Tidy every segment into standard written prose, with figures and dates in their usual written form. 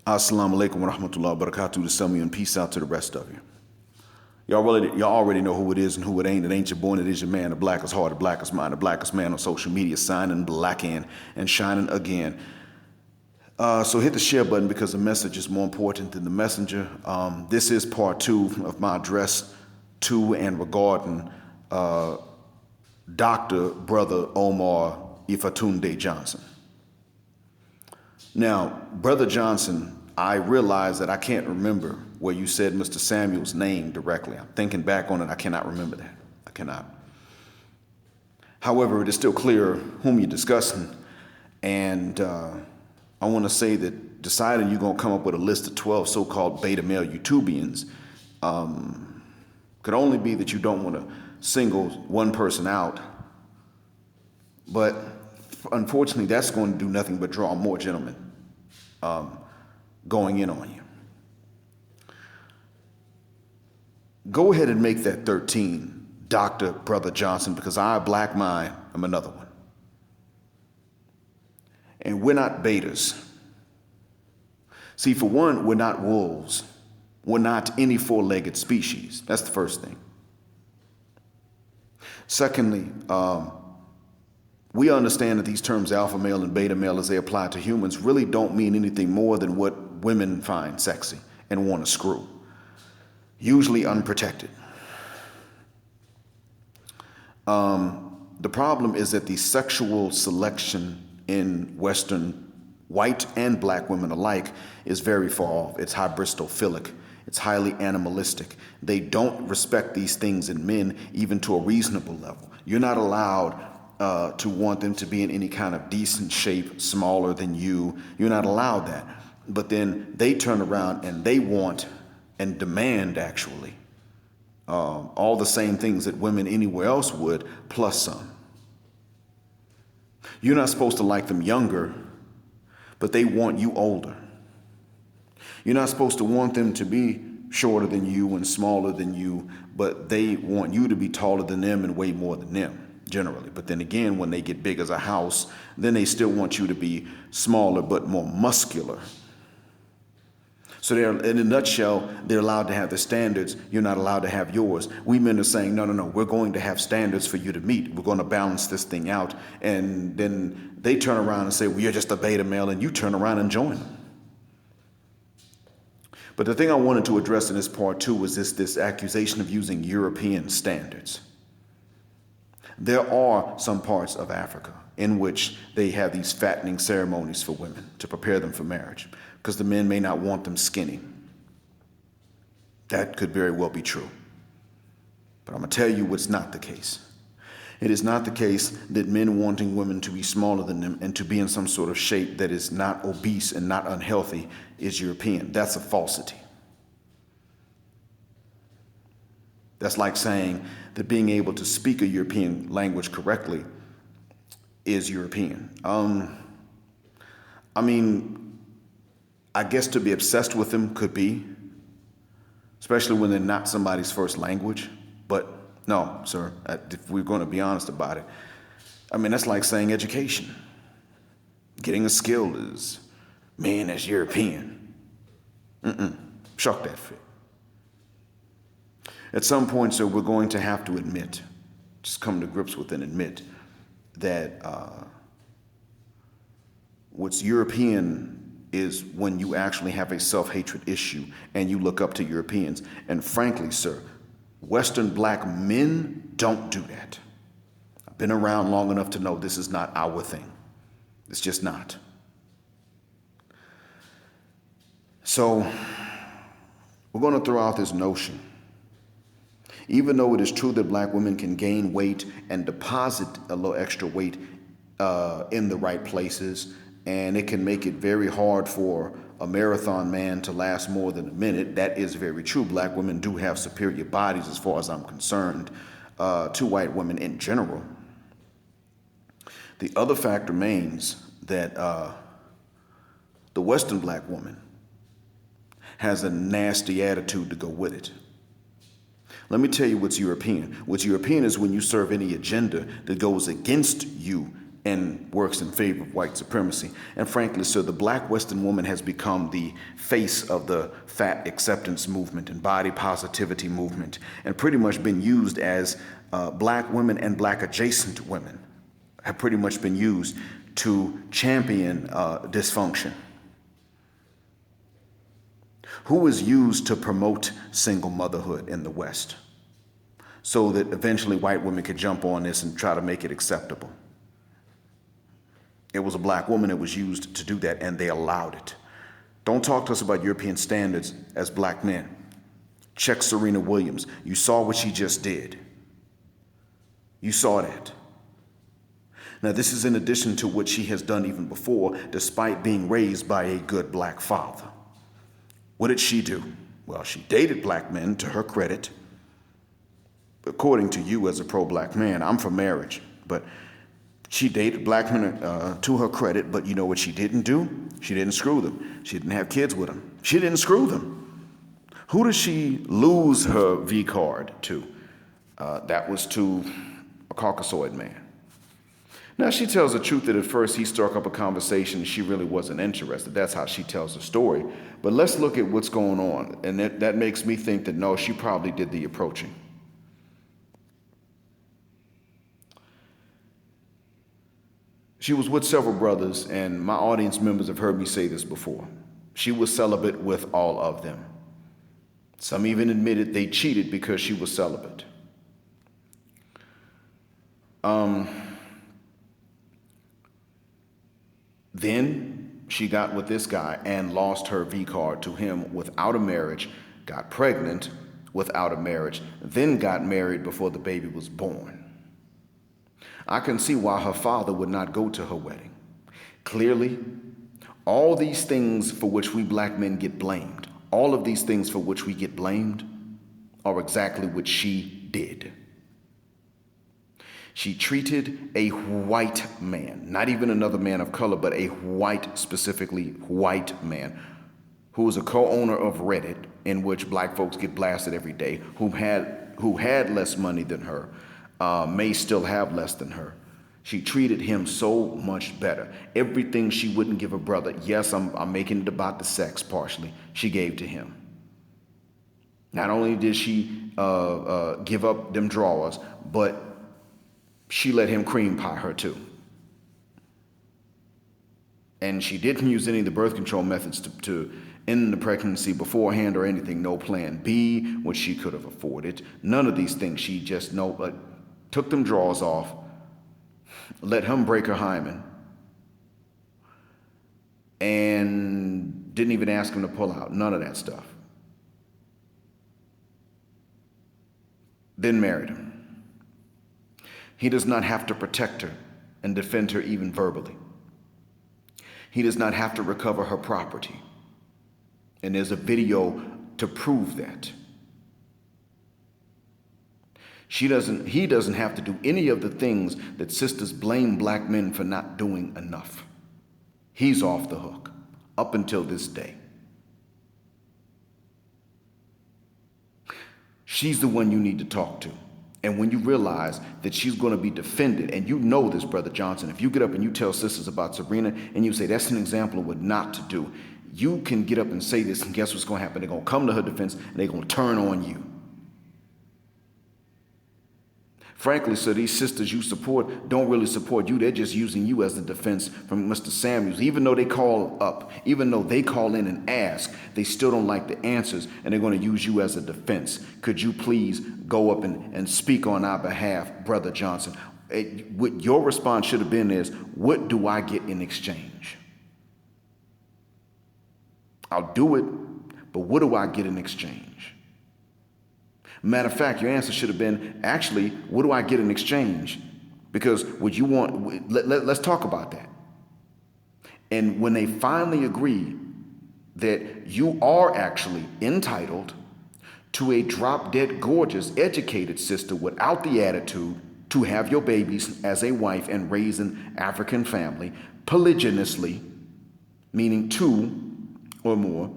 Assalamu alaikum wa rahmatullahi wa barakatuh to some of you, and peace out to the rest of you. Y'all already know who it is and who it ain't. It ain't your boy, it is your man, the blackest heart, the blackest mind, the blackest man on social media, signing black in and shining again. So hit the share button because the message is more important than the messenger. This is part 2 of my address to and regarding Dr. Brother Omar Ifatunde Johnson. Now, Brother Johnson, I realize that I can't remember where you said Mr. Samuel's name directly. I'm thinking back on it, I cannot remember that. I cannot. However, it is still clear whom you're discussing, and I want to say that deciding you're going to come up with a list of 12 so-called beta male YouTubians could only be that you don't want to single one person out. But unfortunately, that's going to do nothing but draw more gentlemen going in on you. Go ahead and make that 13, Dr. Brother Johnson, because I, Black Mind, am another one. And we're not betas. See, for one, we're not wolves. We're not any four-legged species. That's the first thing. Secondly, we understand that these terms alpha male and beta male as they apply to humans really don't mean anything more than what women find sexy and want to screw, usually unprotected. The problem is that the sexual selection in Western white and black women alike is very far off. It's hybristophilic. It's highly animalistic. They don't respect these things in men even to a reasonable level. You're not allowed to want them to be in any kind of decent shape, smaller than you. You're not allowed that. But then they turn around and they want and demand, actually, all the same things that women anywhere else would, plus some. You're not supposed to like them younger, but they want you older. You're not supposed to want them to be shorter than you and smaller than you, but they want you to be taller than them and way more than them, generally. But then again, when they get big as a house, then they still want you to be smaller but more muscular. So they're, in a nutshell, they're allowed to have their standards. You're not allowed to have yours. We men are saying, no, we're going to have standards for you to meet. We're going to balance this thing out. And then they turn around and say, well, you're just a beta male, and you turn around and join them. But the thing I wanted to address in this part 2 was this accusation of using European standards. There are some parts of Africa in which they have these fattening ceremonies for women to prepare them for marriage, because the men may not want them skinny. That could very well be true. But I'm going to tell you what's not the case. It is not the case that men wanting women to be smaller than them and to be in some sort of shape that is not obese and not unhealthy is European. That's a falsity. That's like saying that being able to speak a European language correctly is European. I guess to be obsessed with them could be, especially when they're not somebody's first language. But no, sir, if we're going to be honest about it, that's like saying education. Getting a skill is, man, that's European. Shuck that fit. At some point, sir, we're going to have to admit, just come to grips with and admit that what's European is when you actually have a self-hatred issue and you look up to Europeans. And frankly, sir, Western black men don't do that. I've been around long enough to know this is not our thing. It's just not. So we're going to throw out this notion. Even though it is true that black women can gain weight and deposit a little extra weight in the right places, and it can make it very hard for a marathon man to last more than a minute, that is very true. Black women do have superior bodies as far as I'm concerned to white women in general. The other fact remains that the Western black woman has a nasty attitude to go with it. Let me tell you what's European. What's European is when you serve any agenda that goes against you and works in favor of white supremacy. And frankly, sir, the black Western woman has become the face of the fat acceptance movement and body positivity movement, and pretty much been used as black women and black adjacent women have pretty much been used to champion dysfunction. Who is used to promote single motherhood in the West so that eventually white women could jump on this and try to make it acceptable? It was a black woman that was used to do that, and they allowed it. Don't talk to us about European standards as black men. Check Serena Williams. You saw what she just did. You saw that. Now, this is in addition to what she has done even before, despite being raised by a good black father. What did she do? Well, she dated black men, to her credit. According to you as a pro-black man, I'm for marriage, but she dated black men to her credit, but you know what she didn't do? She didn't screw them. She didn't have kids with them. She didn't screw them. Who did she lose her V card to? That was to a Caucasoid man. Now, she tells the truth that at first he struck up a conversation and she really wasn't interested. That's how she tells the story. But let's look at what's going on. And that makes me think that, no, she probably did the approaching. She was with several brothers, and my audience members have heard me say this before. She was celibate with all of them. Some even admitted they cheated because she was celibate. Then she got with this guy and lost her V card to him without a marriage, got pregnant without a marriage, then got married before the baby was born. I can see why her father would not go to her wedding. Clearly, all these things for which we black men get blamed, all of these things for which we get blamed are exactly what she did. She treated a white man, not even another man of color, but a white, specifically white man, who was a co-owner of Reddit, in which black folks get blasted every day, who had less money than her, may still have less than her. She treated him so much better. Everything she wouldn't give a brother, yes, I'm making it about the sex partially, she gave to him. Not only did she give up them drawers, but she let him cream pie her too. And she didn't use any of the birth control methods to end the pregnancy beforehand or anything. No plan B, which she could have afforded. None of these things. She just took them drawers off, let him break her hymen, and didn't even ask him to pull out. None of that stuff. Then married him. He does not have to protect her and defend her even verbally. He does not have to recover her property. And there's a video to prove that. He doesn't have to do any of the things that sisters blame black men for not doing enough. He's off the hook up until this day. She's the one you need to talk to. And when you realize that she's going to be defended, and you know this, Brother Johnson, if you get up and you tell sisters about Serena and you say that's an example of what not to do, you can get up and say this, and guess what's going to happen? They're going to come to her defense and they're going to turn on you. Frankly, sir, these sisters you support don't really support you. They're just using you as the defense from Mr. Samuels. Even though they call up, even though they call in and ask, they still don't like the answers, and they're going to use you as a defense. Could you please go up and speak on our behalf, Brother Johnson? What your response should have been is, what do I get in exchange? I'll do it, but what do I get in exchange? Matter of fact, your answer should have been, actually, what do I get in exchange? Because what you want, let's talk about that. And when they finally agree that you are actually entitled to a drop-dead gorgeous, educated sister without the attitude to have your babies as a wife and raise an African family, polygynously, meaning 2 or more,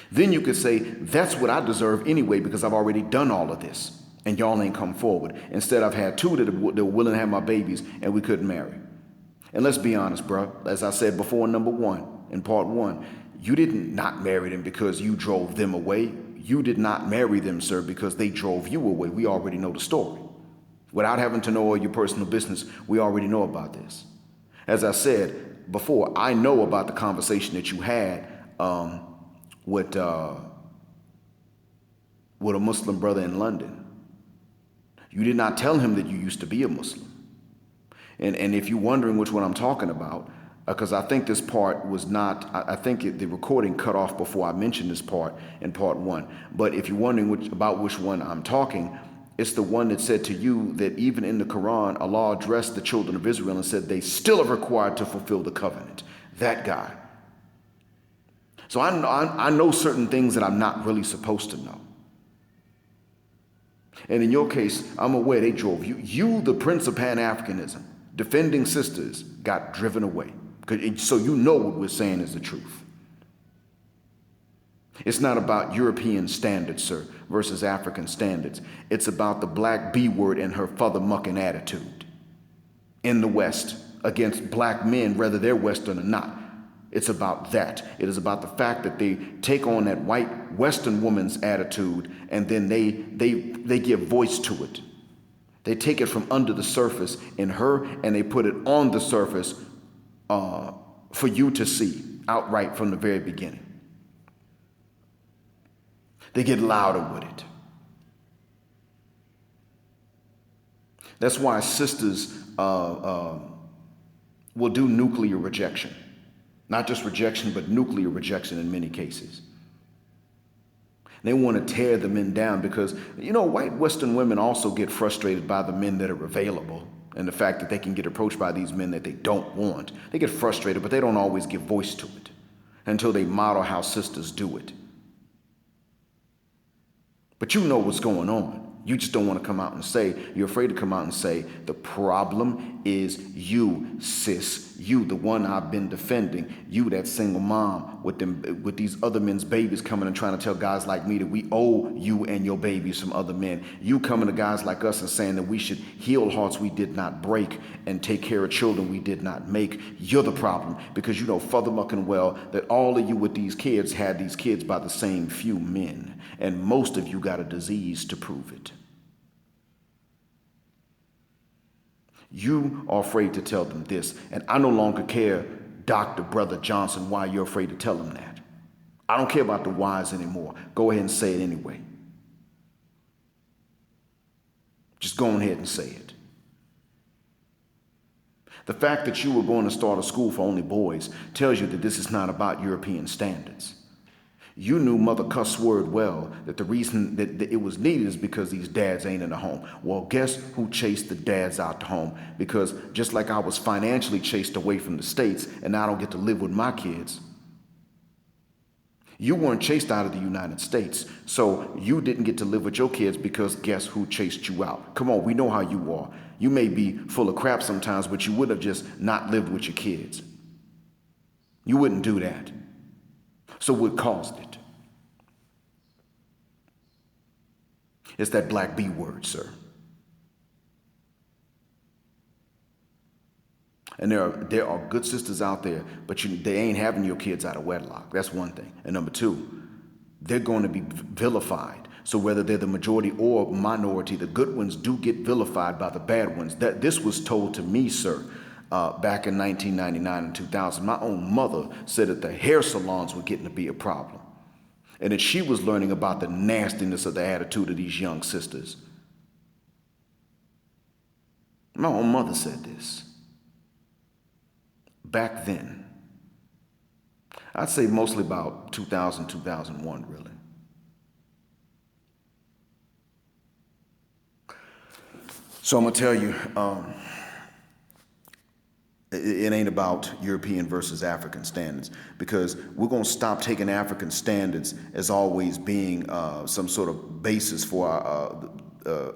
then you could say, that's what I deserve anyway because I've already done all of this and y'all ain't come forward. Instead, I've had 2 that were willing to have my babies and we couldn't marry. And let's be honest, bro. As I said before, number one, in part one, you didn't not marry them because you drove them away. You did not marry them, sir, because they drove you away. We already know the story. Without having to know all your personal business, we already know about this. As I said before, I know about the conversation that you had with a Muslim brother in London. You did not tell him that you used to be a Muslim. And if you're wondering which one I'm talking about, because I think this part was not, I think the recording cut off before I mentioned this part in part one. But if you're wondering about which one I'm talking, it's the one that said to you that even in the Quran, Allah addressed the children of Israel and said they still are required to fulfill the covenant. That guy. So I know certain things that I'm not really supposed to know. And in your case, I'm aware they drove you. You, the prince of pan-africanism, defending sisters, got driven away. So you know what we're saying is the truth. It's not about European standards, sir, versus African standards. It's about the black B word and her father-mucking attitude in the West against black men, whether they're Western or not. It's about that. It is about the fact that they take on that white Western woman's attitude and then they give voice to it. They take it from under the surface in her and they put it on the surface for you to see outright from the very beginning. They get louder with it. That's why sisters will do nuclear rejection. Not just rejection, but nuclear rejection in many cases. They want to tear the men down because, white Western women also get frustrated by the men that are available and the fact that they can get approached by these men that they don't want. They get frustrated, but they don't always give voice to it until they model how sisters do it. But you know what's going on. You just don't want to come out and say, you're afraid to come out and say, the problem is you, sis, you, the one I've been defending, you, that single mom with these other men's babies coming and trying to tell guys like me that we owe you and your babies from other men. You coming to guys like us and saying that we should heal hearts we did not break and take care of children we did not make. You're the problem because you know furthermucking well that all of you with these kids had these kids by the same few men. And most of you got a disease to prove it. You are afraid to tell them this. And I no longer care, Dr. Brother Johnson, why you're afraid to tell them that. I don't care about the whys anymore. Go ahead and say it anyway. Just go ahead and say it. The fact that you were going to start a school for only boys tells you that this is not about European standards. You knew Mother Cuss word well that the reason that it was needed is because these dads ain't in the home. Well, guess who chased the dads out the home? Because just like I was financially chased away from the States and I don't get to live with my kids, you weren't chased out of the United States. So you didn't get to live with your kids because guess who chased you out? Come on, we know how you are. You may be full of crap sometimes, but you would have just not lived with your kids. You wouldn't do that. So what caused it? It's that black B word, sir. And there are good sisters out there, but they ain't having your kids out of wedlock. That's one thing. And number two, they're going to be vilified. So whether they're the majority or minority, the good ones do get vilified by the bad ones. This was told to me, sir, back in 1999 and 2000. My own mother said that the hair salons were getting to be a problem. And that she was learning about the nastiness of the attitude of these young sisters. My own mother said this. Back then. I'd say mostly about 2000, 2001, really. So I'm going to tell you, it ain't about European versus African standards, because we're going to stop taking African standards as always being some sort of basis for our,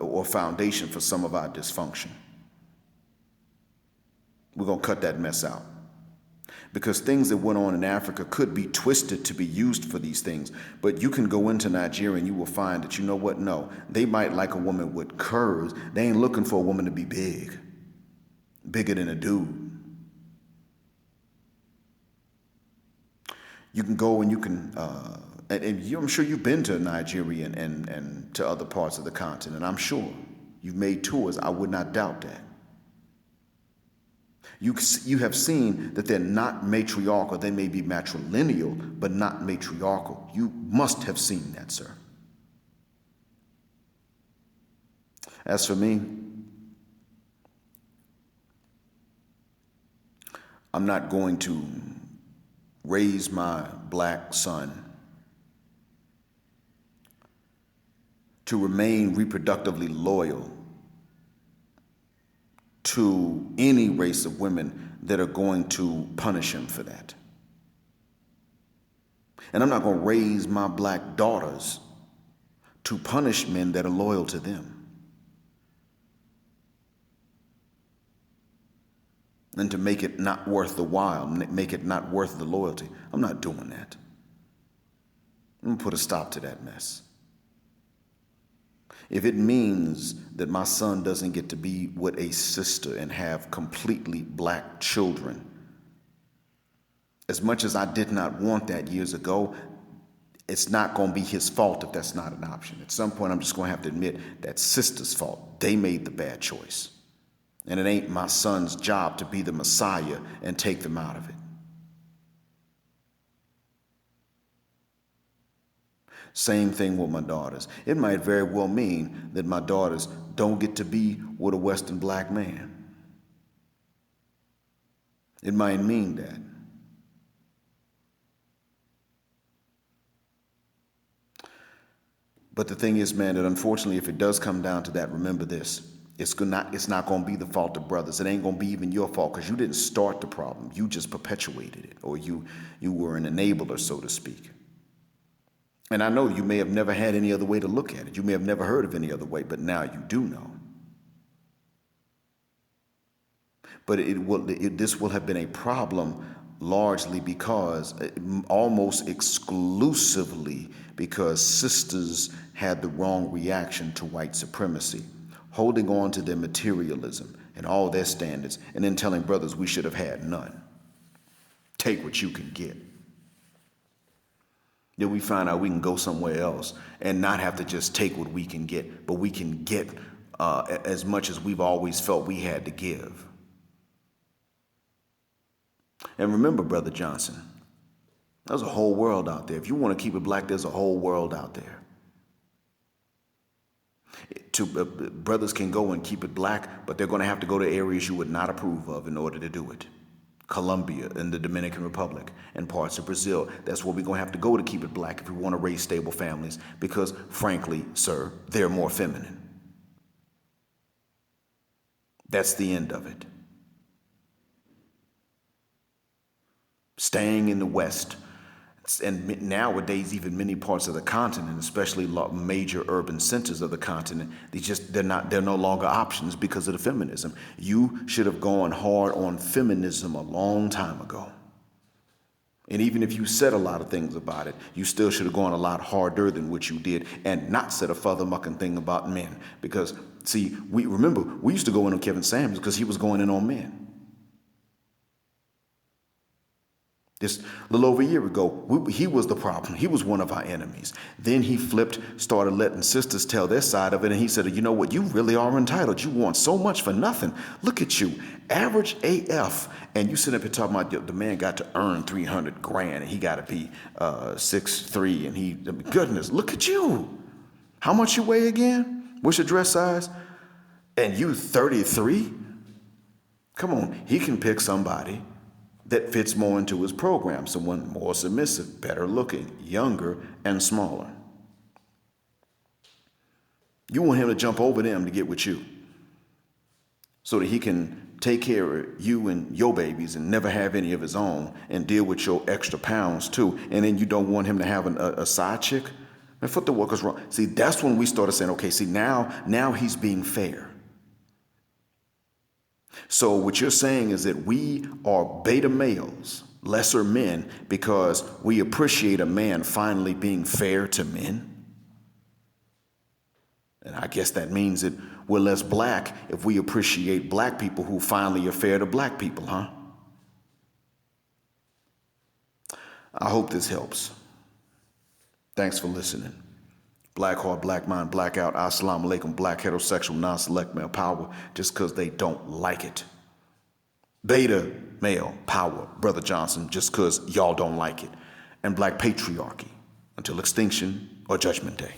or foundation for some of our dysfunction. We're going to cut that mess out. Because things that went on in Africa could be twisted to be used for these things. But you can go into Nigeria and you will find that, you know what? No, they might like a woman with curves. They ain't looking for a woman to be big, bigger than a dude. You can go and you can, I'm sure you've been to Nigeria and to other parts of the continent. I'm sure you've made tours. I would not doubt that. You have seen that they're not matriarchal. They may be matrilineal, but not matriarchal. You must have seen that, sir. As for me, I'm not going to raise my black son to remain reproductively loyal to any race of women that are going to punish him for that. And I'm not going to raise my black daughters to punish men that are loyal to them. And to make it not worth the while, make it not worth the loyalty. I'm not doing that. I'm going to put a stop to that mess. If it means that my son doesn't get to be with a sister and have completely black children, as much as I did not want that years ago, it's not going to be his fault if that's not an option. At some point, I'm just going to have to admit that's sister's fault. They made the bad choice. And it ain't my son's job to be the Messiah and take them out of it. Same thing with my daughters. It might very well mean that my daughters don't get to be with a Western black man. It might mean that. But the thing is, man, that unfortunately, if it does come down to that, remember this. It's not going to be the fault of brothers. It ain't going to be even your fault because you didn't start the problem. You just perpetuated it, or you were an enabler, so to speak. And I know you may have never had any other way to look at it. You may have never heard of any other way, but now you do know. But this will have been a problem largely because, almost exclusively because sisters had the wrong reaction to white supremacy, holding on to their materialism and all their standards, and then telling brothers we should have had none. Take what you can get. Then we find out we can go somewhere else and not have to just take what we can get, but we can get as much as we've always felt we had to give. And remember, Brother Johnson, there's a whole world out there. If you want to keep it black, there's a whole world out there. Brothers can go and keep it black, but they're going to have to go to areas you would not approve of in order to do it. Colombia and the Dominican Republic and parts of Brazil. That's where we're going to have to go to keep it black if we want to raise stable families because, frankly, sir, they're more feminine. That's the end of it. Staying in the West, and nowadays even many parts of the continent, especially major urban centers of the continent, they're no longer options because of the feminism. You should have gone hard on feminism a long time ago. And even if you said a lot of things about it, you still should have gone a lot harder than what you did and not said a further-mucking thing about men. Because, see, we used to go in on Kevin Samuels because he was going in on men. Just a little over a year ago, he was the problem. He was one of our enemies. Then he flipped, started letting sisters tell their side of it, and he said, you know what, you really are entitled. You want so much for nothing. Look at you, average AF, and you sit up here talking about the man got to earn $300,000, and he got to be 6'3", and he, goodness, look at you. How much you weigh again? What's your dress size? And you 33? Come on, he can pick somebody that fits more into his program, someone more submissive, better looking, younger, and smaller. You want him to jump over them to get with you so that he can take care of you and your babies and never have any of his own and deal with your extra pounds too. And then you don't want him to have a side chick? Man, what the work is wrong? See, that's when we started saying, okay, see, now he's being fair. So what you're saying is that we are beta males, lesser men, because we appreciate a man finally being fair to men? And I guess that means that we're less black if we appreciate black people who finally are fair to black people, huh? I hope this helps. Thanks for listening. Black heart, black mind, blackout, assalamu alaikum, black heterosexual, non-select male power, just because they don't like it. Beta male power, Brother Johnson, just because y'all don't like it. And black patriarchy, until extinction or judgment day.